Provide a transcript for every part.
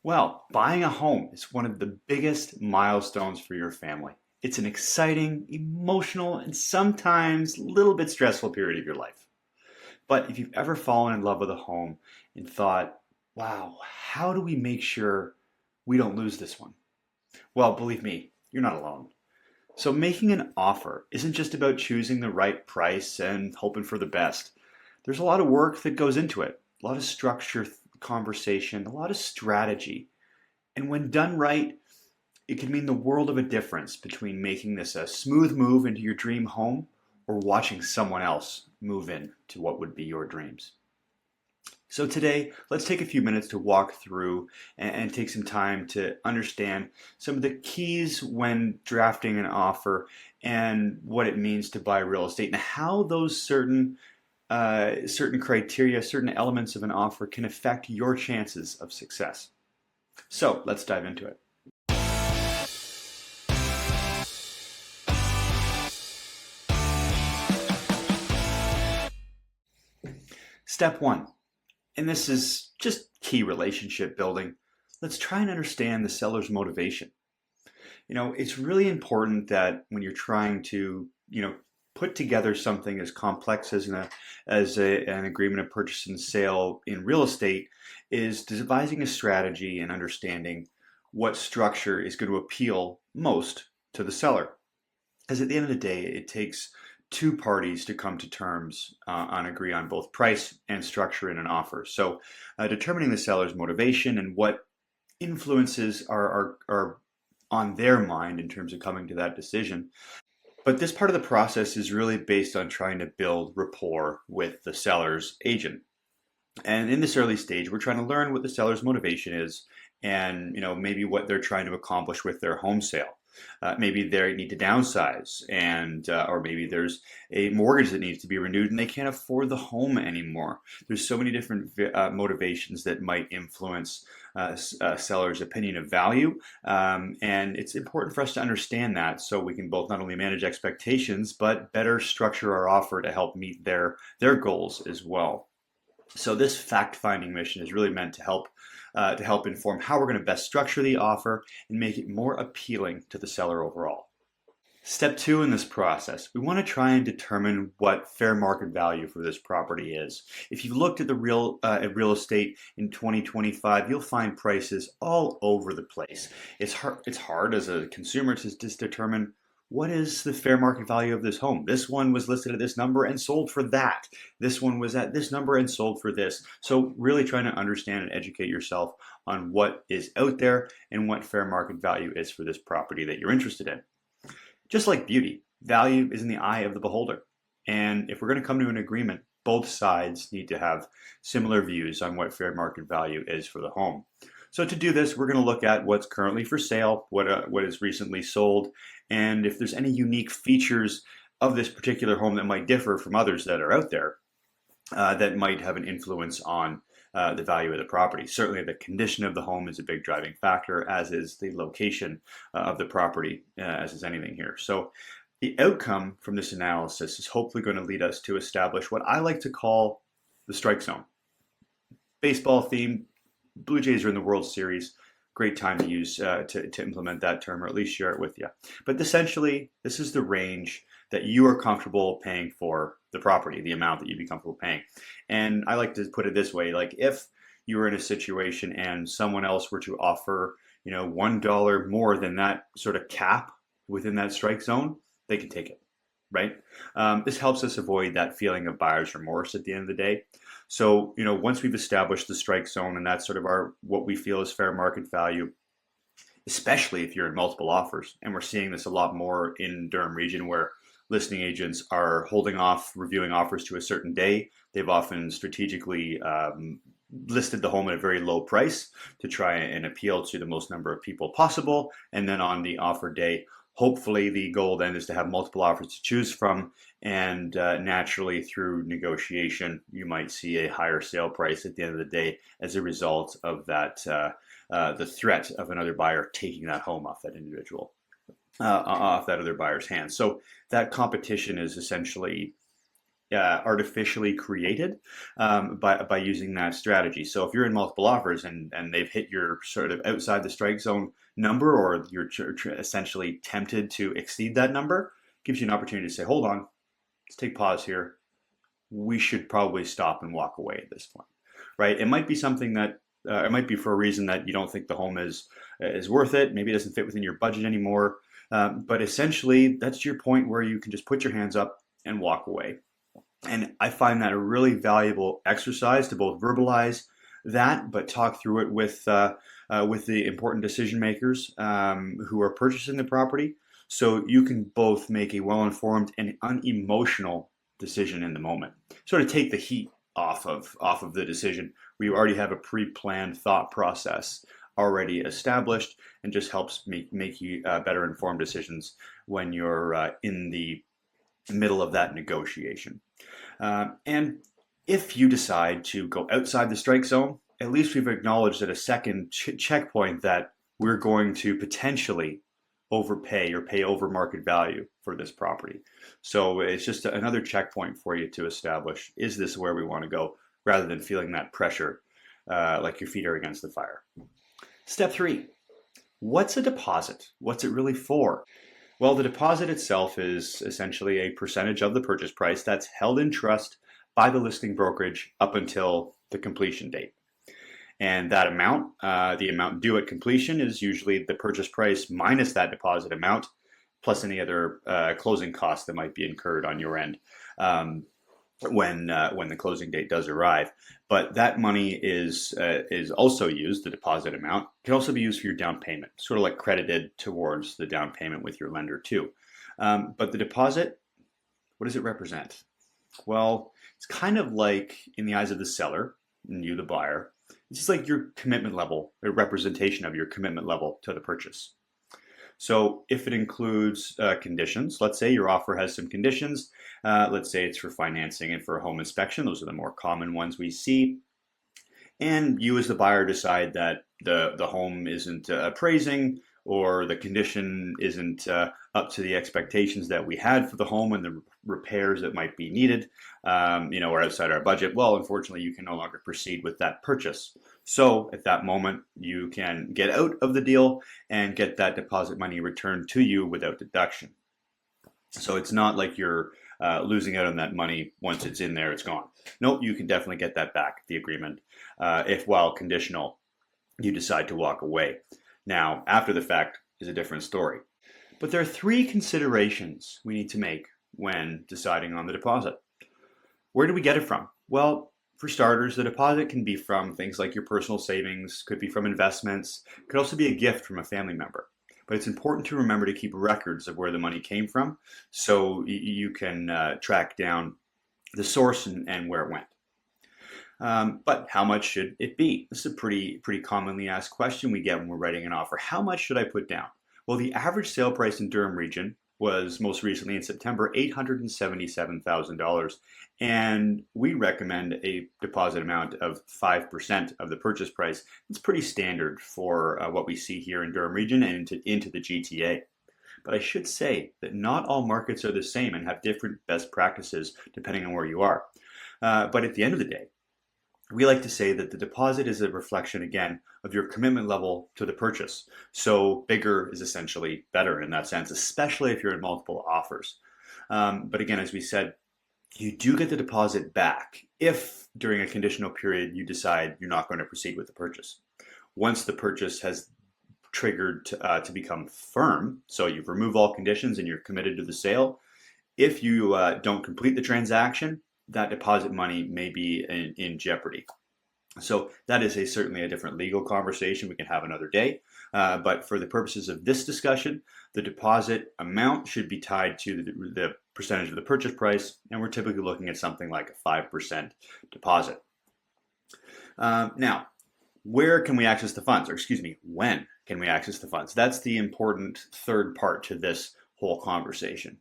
Well, buying a home is one of the biggest milestones for your family. It's an exciting, emotional, and sometimes a little bit stressful period of your life. But if you've ever fallen in love with a home and thought, wow, how do we make sure we don't lose this one? Well, believe me, you're not alone. So making an offer isn't just about choosing the right price and hoping for the best. There's a lot of work that goes into it, a lot of structure, conversation, a lot of strategy. And when done right, it can mean the world of a difference between making this a smooth move into your dream home or watching someone else move in to what would be your dreams. So today, let's take a few minutes to walk through and take some time to understand some of the keys when drafting an offer and what it means to buy real estate and how those certain criteria, certain elements of an offer can affect your chances of success. So let's dive into it. Step one, and this is just key relationship building. Let's try and understand the seller's motivation. It's really important that when you're trying to, put together something as complex as an agreement of purchase and sale in real estate, is devising a strategy and understanding what structure is going to appeal most to the seller. Because at the end of the day, it takes two parties to come to terms on agree on both price and structure in an offer. So, determining the seller's motivation and what influences are on their mind in terms of coming to that decision. But this part of the process is really based on trying to build rapport with the seller's agent. And in this early stage, we're trying to learn what the seller's motivation is and maybe what they're trying to accomplish with their home sale. Maybe they need to downsize and or maybe there's a mortgage that needs to be renewed and they can't afford the home anymore. There's so many different motivations that might influence seller's opinion of value, and it's important for us to understand that so we can both not only manage expectations but better structure our offer to help meet their goals as well. So this fact-finding mission is really meant to help inform how we're going to best structure the offer and make it more appealing to the seller overall. Step two in this process, we want to try and determine what fair market value for this property is. If you've looked at the real estate in 2025, you'll find prices all over the place. It's hard as a consumer to just determine what is the fair market value of this home. This one was listed at this number and sold for that. This one was at this number and sold for this. So really trying to understand and educate yourself on what is out there and what fair market value is for this property that you're interested in. Just like beauty, value is in the eye of the beholder. And if we're going to come to an agreement, both sides need to have similar views on what fair market value is for the home. So to do this, we're going to look at what's currently for sale, what is recently sold, and if there's any unique features of this particular home that might differ from others that are out there that might have an influence on the value of the property. Certainly the condition of the home is a big driving factor, as is the location of the property, as is anything here. So the outcome from this analysis is hopefully going to lead us to establish what I like to call the strike zone. Baseball theme, Blue Jays are in the World Series. Great time to use to implement that term, or at least share it with you. But essentially, this is the range that you are comfortable paying for the property, the amount that you'd be comfortable paying. And I like to put it this way, like if you were in a situation and someone else were to offer, $1 more than that sort of cap within that strike zone, they can take it, right? This helps us avoid that feeling of buyer's remorse at the end of the day. So, once we've established the strike zone and that's sort of what we feel is fair market value, especially if you're in multiple offers, and we're seeing this a lot more in Durham region where listing agents are holding off reviewing offers to a certain day. They've often strategically listed the home at a very low price to try and appeal to the most number of people possible. And then on the offer day, hopefully the goal then is to have multiple offers to choose from, and naturally through negotiation you might see a higher sale price at the end of the day as a result of that the threat of another buyer taking that home off that individual, off that other buyer's hands. So that competition is essentially artificially created by using that strategy. So if you're in multiple offers and they've hit your sort of outside the strike zone number, or you're essentially tempted to exceed that number, gives you an opportunity to say, hold on, let's take pause here. We should probably stop and walk away at this point, right? It might be something that it might be for a reason that you don't think the home is worth it. Maybe it doesn't fit within your budget anymore. But essentially, that's your point where you can just put your hands up and walk away. And I find that a really valuable exercise to both verbalize that, but talk through it with the important decision makers who are purchasing the property, so you can both make a well-informed and unemotional decision in the moment. Sort of take the heat off of the decision. We already have a pre-planned thought process already established, and just helps make you better informed decisions when you're in the middle of that negotiation. And if you decide to go outside the strike zone, at least we've acknowledged at a second checkpoint that we're going to potentially overpay or pay over market value for this property. So it's just another checkpoint for you to establish, is this where we want to go, rather than feeling that pressure like your feet are against the fire. Step 3, what's a deposit? What's it really for? Well, the deposit itself is essentially a percentage of the purchase price that's held in trust by the listing brokerage up until the completion date. And that amount, the amount due at completion, is usually the purchase price minus that deposit amount, plus any other closing costs that might be incurred on your end when the closing date does arrive. But that money is also used, the deposit amount can also be used for your down payment, sort of like credited towards the down payment with your lender too. But the deposit, what does it represent? Well, it's kind of like, in the eyes of the seller and you, the buyer, it's just like your commitment level, a representation of your commitment level to the purchase. So if it includes conditions, let's say your offer has some conditions, let's say it's for financing and for a home inspection, those are the more common ones we see, and you as the buyer decide that the home isn't appraising, or the condition isn't up to the expectations that we had for the home, and the repairs that might be needed, are outside our budget, well, unfortunately, you can no longer proceed with that purchase. So at that moment, you can get out of the deal and get that deposit money returned to you without deduction. So it's not like you're losing out on that money. Once it's in there, it's gone. Nope, you can definitely get that back, the agreement, if, while conditional, you decide to walk away. Now, after the fact is a different story. But there are 3 considerations we need to make when deciding on the deposit. Where do we get it from? Well, for starters, the deposit can be from things like your personal savings, could be from investments, could also be a gift from a family member. But it's important to remember to keep records of where the money came from, so you can track down the source and where it went. But how much should it be? This is a pretty commonly asked question we get when we're writing an offer. How much should I put down? Well, the average sale price in Durham region was most recently in September $877,000, and we recommend a deposit amount of 5% of the purchase price. It's pretty standard for what we see here in Durham region and into the GTA. But I should say that not all markets are the same and have different best practices depending on where you are. But at the end of the day, we like to say that the deposit is a reflection, again, of your commitment level to the purchase. So bigger is essentially better in that sense, especially if you're in multiple offers. But again, as we said, you do get the deposit back if during a conditional period you decide you're not going to proceed with the purchase. Once the purchase has triggered to become firm, so you've removed all conditions and you're committed to the sale, if you don't complete the transaction, that deposit money may be in jeopardy. So that is certainly a different legal conversation we can have another day. But for the purposes of this discussion, the deposit amount should be tied to the percentage of the purchase price, and we're typically looking at something like a 5% deposit. Now, where can we access the funds? Or excuse me, when can we access the funds? That's the important third part to this whole conversation.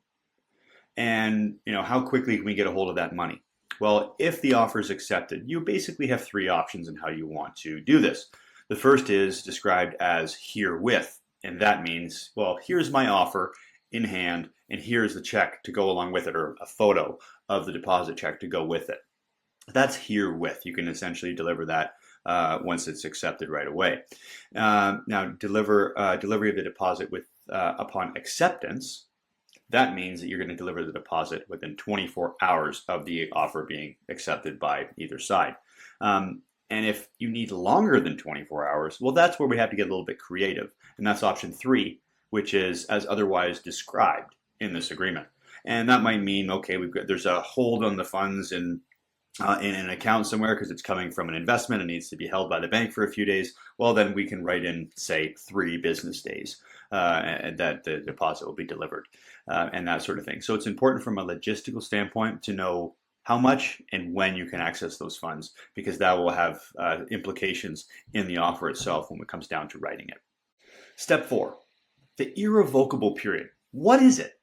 And how quickly can we get a hold of that money? Well, if the offer is accepted, you basically have 3 options in how you want to do this. The first is described as herewith, and that means, well, here's my offer in hand, and here's the check to go along with it, or a photo of the deposit check to go with it. That's herewith. You can essentially deliver that once it's accepted right away. Now, delivery of the deposit upon acceptance. That means that you're going to deliver the deposit within 24 hours of the offer being accepted by either side. And if you need longer than 24 hours, well, that's where we have to get a little bit creative. And that's option 3, which is as otherwise described in this agreement. And that might mean, okay, there's a hold on the funds in an account somewhere because it's coming from an investment and needs to be held by the bank for a few days. Well, then we can write in, say, 3 business days that the deposit will be delivered and that sort of thing. So it's important from a logistical standpoint to know how much and when you can access those funds, because that will have implications in the offer itself when it comes down to writing it. Step 4, the irrevocable period. What is it?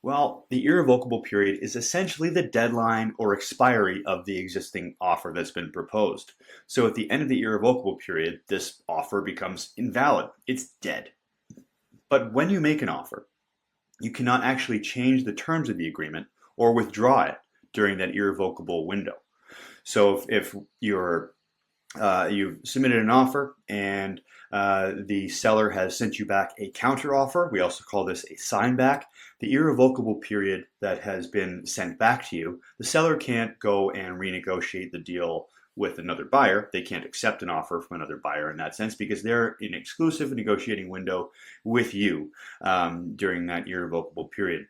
Well, the irrevocable period is essentially the deadline or expiry of the existing offer that's been proposed. So at the end of the irrevocable period, this offer becomes invalid. It's dead. But when you make an offer, you cannot actually change the terms of the agreement or withdraw it during that irrevocable window. So if you've submitted an offer and the seller has sent you back a counter offer, we also call this a sign back, the irrevocable period that has been sent back to you, the seller can't go and renegotiate the deal with another buyer. They can't accept an offer from another buyer in that sense because they're in exclusive negotiating window with you during that irrevocable period.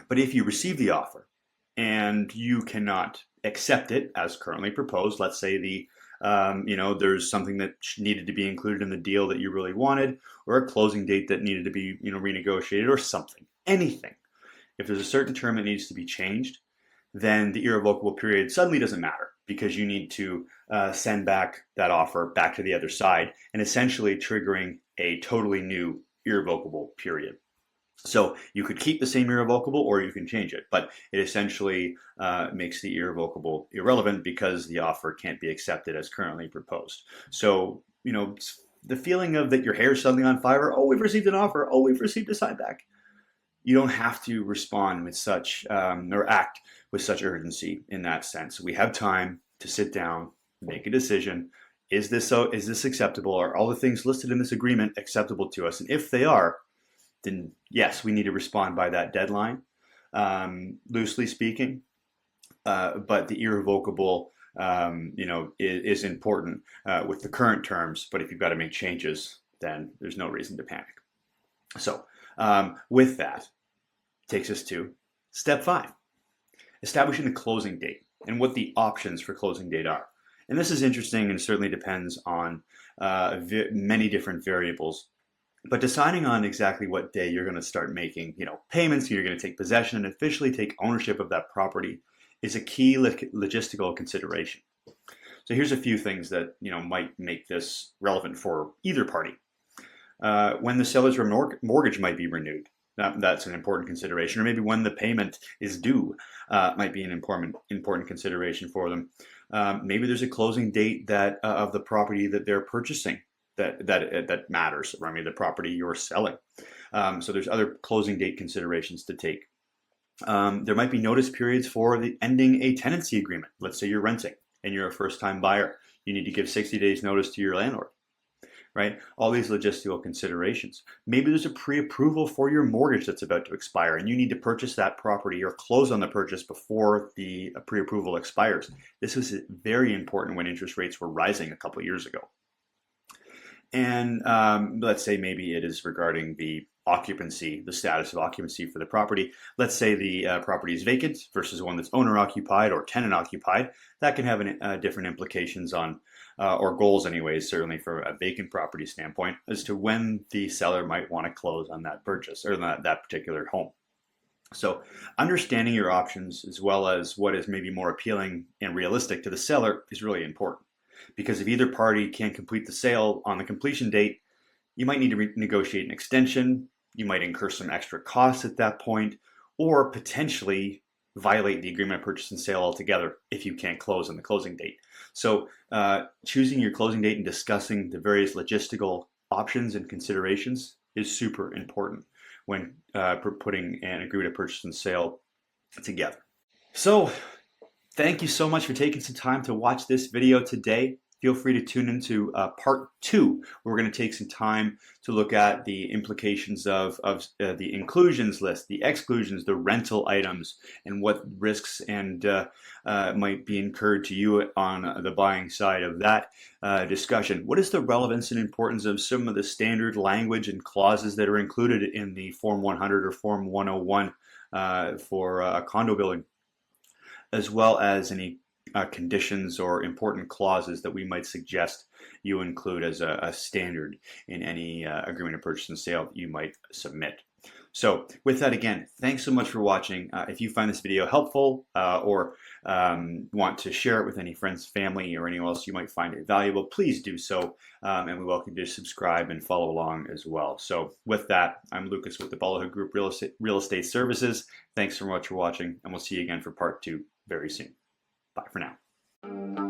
But if you receive the offer and you cannot accept it as currently proposed, let's say there's something that needed to be included in the deal that you really wanted, or a closing date that needed to be renegotiated, or something, anything. If there's a certain term that needs to be changed, then the irrevocable period suddenly doesn't matter because you need to send back that offer back to the other side and essentially triggering a totally new irrevocable period. So you could keep the same irrevocable or you can change it, but it essentially makes the irrevocable irrelevant because the offer can't be accepted as currently proposed. So, the feeling of that your hair is suddenly on fire, oh, we've received an offer, oh, we've received a sign back. You don't have to respond with such, or act with such urgency in that sense. We have time to sit down, make a decision. Is this acceptable? Are all the things listed in this agreement acceptable to us? And if they are, then yes, we need to respond by that deadline, loosely speaking. But the irrevocable, is important with the current terms. But if you've got to make changes, then there's no reason to panic. So with that, takes us to step 5, establishing the closing date and what the options for closing date are. And this is interesting and certainly depends on many different variables. But deciding on exactly what day you're going to start making, payments, you're going to take possession and officially take ownership of that property is a key logistical consideration. So here's a few things that might make this relevant for either party. When the seller's mortgage might be renewed, that's an important consideration, or maybe when the payment is due might be an important consideration for them. Maybe there's a closing date that of the property that they're purchasing that matters. I mean, the property you're selling. So there's other closing date considerations to take. There might be notice periods for the ending a tenancy agreement. Let's say you're renting and you're a first-time buyer. You need to give 60 days notice to your landlord, right? All these logistical considerations. Maybe there's a pre-approval for your mortgage that's about to expire and you need to purchase that property or close on the purchase before the pre-approval expires. This was very important when interest rates were rising a couple of years ago. And let's say maybe it is regarding the occupancy, the status of occupancy for the property. Let's say the property is vacant versus one that's owner occupied or tenant occupied. That can have different implications on, or goals anyways, certainly for a vacant property standpoint, as to when the seller might want to close on that purchase or that particular home. So understanding your options as well as what is maybe more appealing and realistic to the seller is really important. Because if either party can't complete the sale on the completion date, you might need to negotiate an extension, you might incur some extra costs at that point, or potentially violate the agreement of purchase and sale altogether if you can't close on the closing date. So choosing your closing date and discussing the various logistical options and considerations is super important. when putting an agreement of purchase and sale together. So thank you so much for taking some time to watch this video today. Feel free to tune into part 2, where we're going to take some time to look at the implications of the inclusions list, the exclusions, the rental items, and what risks and might be incurred to you on the buying side of that discussion. What is the relevance and importance of some of the standard language and clauses that are included in the Form 100 or Form 101 for a condo building, as well as any conditions or important clauses that we might suggest you include as a standard in any agreement of purchase and sale that you might submit. So with that, again, thanks so much for watching. If you find this video helpful or want to share it with any friends, family, or anyone else you might find it valuable, please do so. And we welcome you to subscribe and follow along as well. So with that, I'm Lucas with the Ballohood Group Real Estate Services. Thanks so much for watching, and we'll see you again for part 2 very soon. Bye for now.